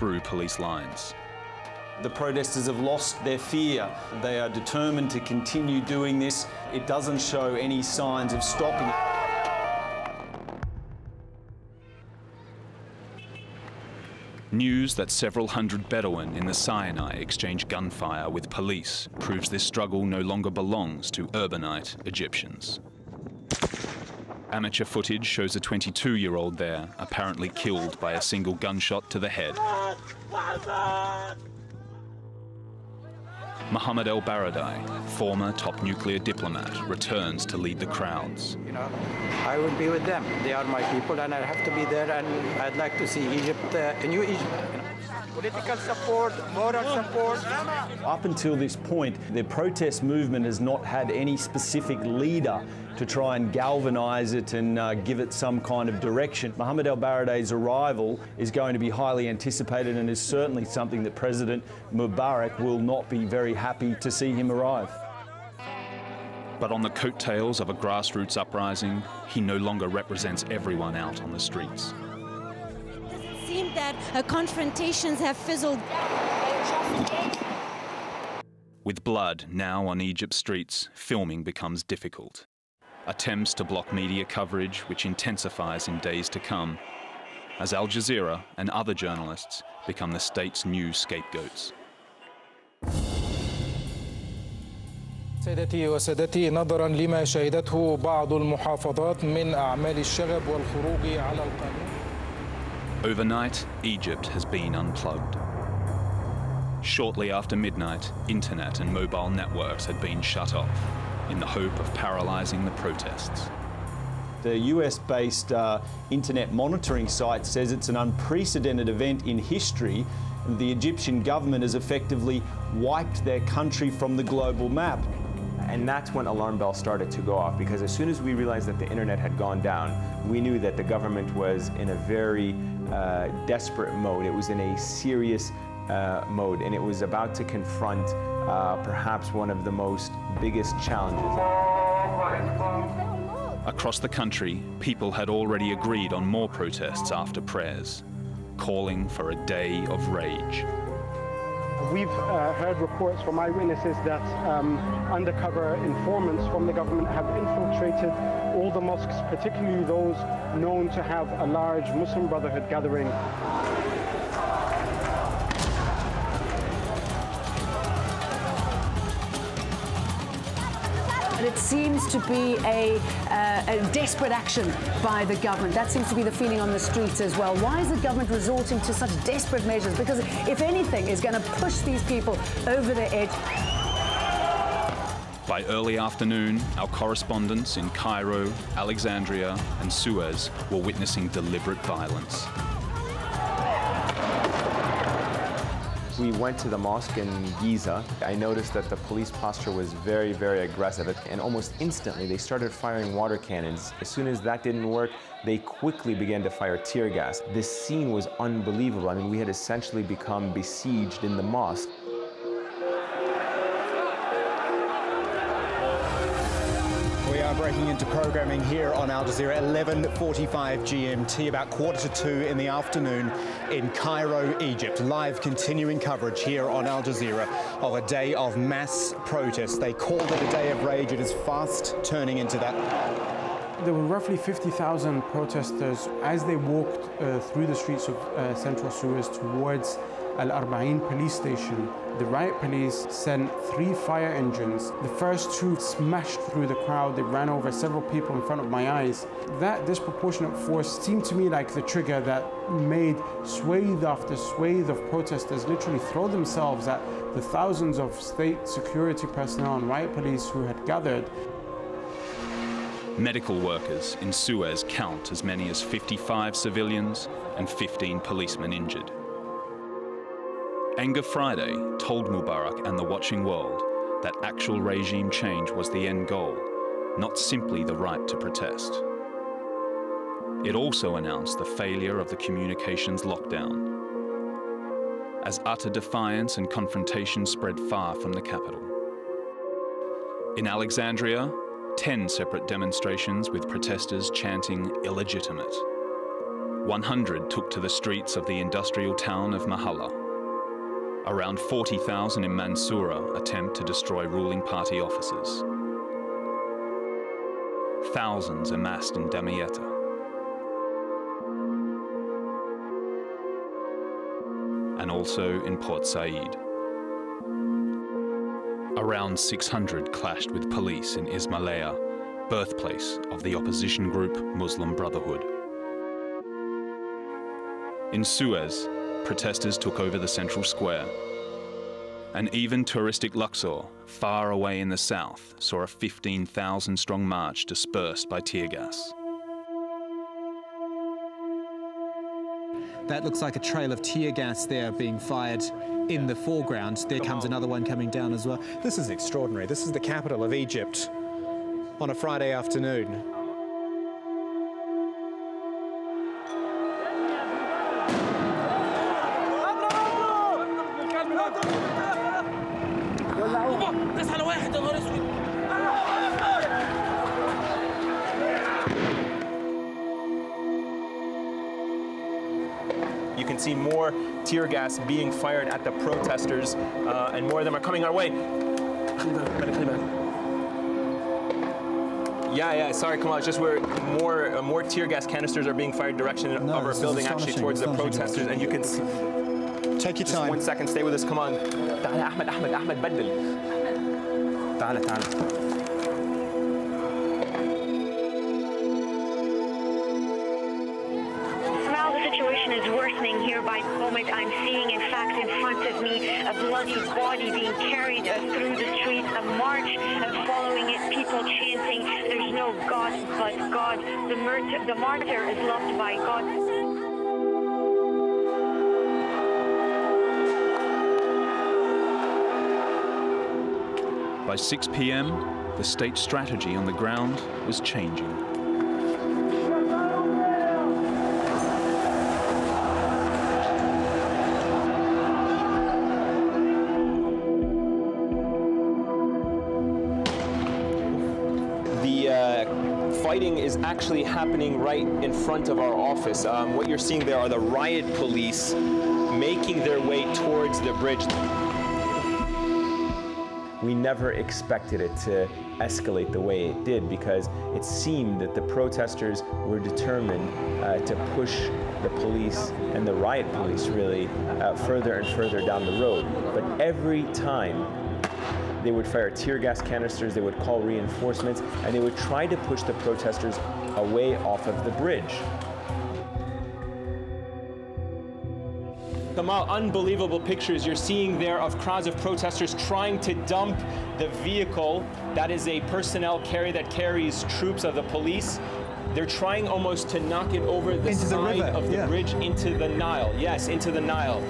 through police lines. The protesters have lost their fear. They are determined to continue doing this. It doesn't show any signs of stopping. News that several hundred Bedouin in the Sinai exchange gunfire with police proves this struggle no longer belongs to urbanite Egyptians. Amateur footage shows a 22-year-old there apparently killed by a single gunshot to the head. Mohammed El-Baradei, former top nuclear diplomat, returns to lead the crowds. You know, I would be with them. They are my people, and I have to be there, and I'd like to see Egypt, a new Egypt. You know. Political support, moral support. Up until this point, the protest movement has not had any specific leader to try and galvanise it and give it some kind of direction. Mohammed El-Baradei's arrival is going to be highly anticipated and is certainly something that President Mubarak will not be very happy to see him arrive. But on the coattails of a grassroots uprising, he no longer represents everyone out on the streets. It seems that confrontations have fizzled. With blood now on Egypt's streets, filming becomes difficult. Attempts to block media coverage, which intensifies in days to come, as Al Jazeera and other journalists become the state's new scapegoats. سيدتي وسادتي، نظرا لما شهدته بعض المحافظات من أعمال الشغب والخروج على القانون. Overnight, Egypt has been unplugged. Shortly after midnight, internet and mobile networks had been shut off in the hope of paralysing the protests. The US-based internet monitoring site says it's an unprecedented event in history. The Egyptian government has effectively wiped their country from the global map. And that's when alarm bells started to go off, because as soon as we realized that the internet had gone down, we knew that the government was in a very desperate mode. It was in a serious mode, and it was about to confront perhaps one of the biggest challenges. Across the country, people had already agreed on more protests after prayers, calling for a day of rage. We've heard reports from eyewitnesses that undercover informants from the government have infiltrated all the mosques, particularly those known to have a large Muslim Brotherhood gathering. It seems to be a desperate action by the government. That seems to be the feeling on the streets as well. Why is the government resorting to such desperate measures? Because if anything is going to push these people over the edge. By early afternoon, our correspondents in Cairo, Alexandria and Suez were witnessing deliberate violence. We went to the mosque in Giza. I noticed that the police posture was very, very aggressive, and almost instantly they started firing water cannons. As soon as that didn't work, they quickly began to fire tear gas. This scene was unbelievable. I mean, we had essentially become besieged in the mosque. We are breaking into programming here on Al Jazeera, 11:45 GMT, about 1:45 in the afternoon in Cairo, Egypt. Live continuing coverage here on Al Jazeera of a day of mass protests. They called it a day of rage. It is fast turning into that. There were roughly 50,000 protesters as they walked through the streets of central Suez towards Al-Arba'in police station. The riot police sent 3 fire engines. The first 2 smashed through the crowd. They ran over several people in front of my eyes. That disproportionate force seemed to me like the trigger that made swathe after swathe of protesters literally throw themselves at the thousands of state security personnel and riot police who had gathered. Medical workers in Suez count as many as 55 civilians and 15 policemen injured. Anger Friday told Mubarak and the watching world that actual regime change was the end goal, not simply the right to protest. It also announced the failure of the communications lockdown, as utter defiance and confrontation spread far from the capital. In Alexandria, 10 separate demonstrations with protesters chanting illegitimate. 100 took to the streets of the industrial town of Mahalla. Around 40,000 in Mansoura attempt to destroy ruling party offices. Thousands amassed in Damietta. And also in Port Said. Around 600 clashed with police in Ismailia, birthplace of the opposition group Muslim Brotherhood. In Suez, protesters took over the central square. And even touristic Luxor, far away in the south, saw a 15,000-strong march dispersed by tear gas. That looks like a trail of tear gas there being fired in the foreground. There comes another one coming down as well. This is extraordinary. This is the capital of Egypt on a Friday afternoon. You can see more tear gas being fired at the protesters, and more of them are coming our way. Yeah, sorry, Kamal, it's just where more tear gas canisters are being fired direction of our building, actually towards the protesters, and you can see. Take your time. 1 second, stay with us, come on. Ahmed, بدل. تعال. Is worsening here by the moment. I'm seeing, in fact, in front of me, a bloody body being carried through the streets, a march following it, people chanting, there's no God but God. The martyr is loved by God. By 6 p.m., the state strategy on the ground was changing. Fighting is actually happening right in front of our office. What you're seeing there are the riot police making their way towards the bridge. We never expected it to escalate the way it did, because it seemed that the protesters were determined to push the police and the riot police really further and further down the road. But every time they would fire tear gas canisters, they would call reinforcements, and they would try to push the protesters away off of the bridge. Kamal, unbelievable pictures you're seeing there of crowds of protesters trying to dump the vehicle that is a personnel carrier that carries troops of the police. They're trying almost to knock it over the side of the bridge into the Nile. Yes, into the Nile.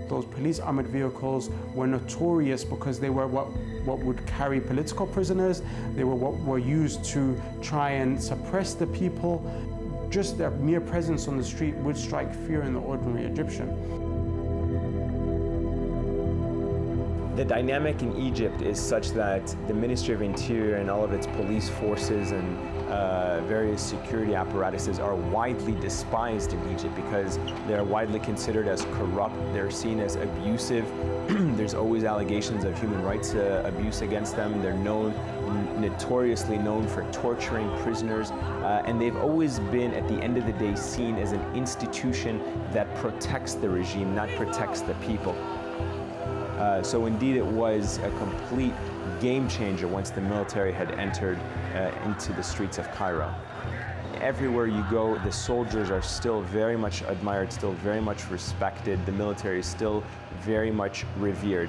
Those police armored vehicles were notorious because they were what would carry political prisoners. They were what were used to try and suppress the people. Just their mere presence on the street would strike fear in the ordinary Egyptian. The dynamic in Egypt is such that the Ministry of Interior and all of its police forces and various security apparatuses are widely despised in Egypt because they're widely considered as corrupt. They're seen as abusive. There's always allegations of human rights abuse against them. They're notoriously known for torturing prisoners, and they've always been, at the end of the day, seen as an institution that protects the regime, not protects the people. So indeed it was a complete game changer once the military had entered into the streets of Cairo. Everywhere you go, the soldiers are still very much admired, still very much respected. The military is still very much revered.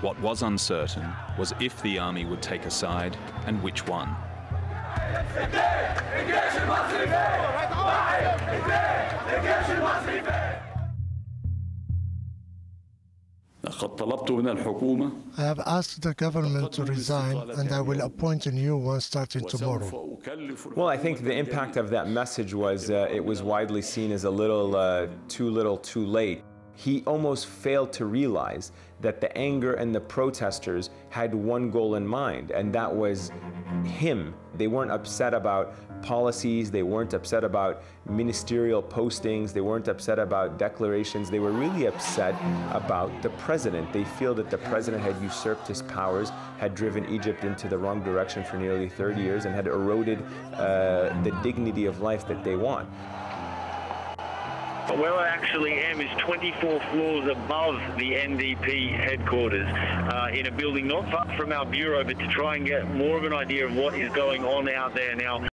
What was uncertain was if the army would take a side and which one. I have asked the government to resign, and I will appoint a new one starting tomorrow. Well, I think the impact of that message was it was widely seen as a little, too late. He almost failed to realize that the anger and the protesters had one goal in mind, and that was him. They weren't upset about policies, they weren't upset about ministerial postings, they weren't upset about declarations, they were really upset about the president. They feel that the president had usurped his powers, had driven Egypt into the wrong direction for nearly 30 years, and had eroded the dignity of life that they want. Where I actually am is 24 floors above the NDP headquarters in a building not far from our bureau, but to try and get more of an idea of what is going on out there now.